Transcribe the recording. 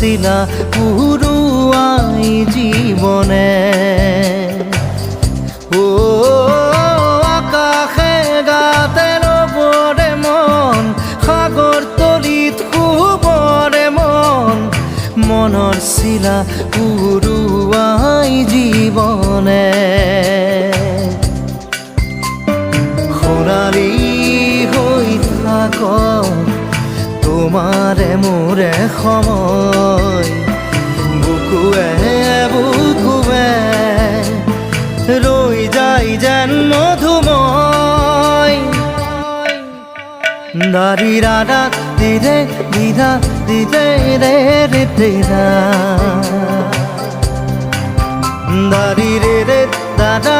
শিলা পুরুয়াই জীবনে ও আকাশে গাতে রবরে মন সাগর তলিত শুবরে মন মনৰ শিলা পুরুয়াই জীবনে সোণালী হৈ থাক তোমাৰে মোৰে সময় বুকুৱে বুকুৱে ৰৈ যায় যেন মধুময় দাৰি ৰাধা দিদে দিদা দিদে ৰে ৰে দিদা দাৰি ৰে ৰে দাদা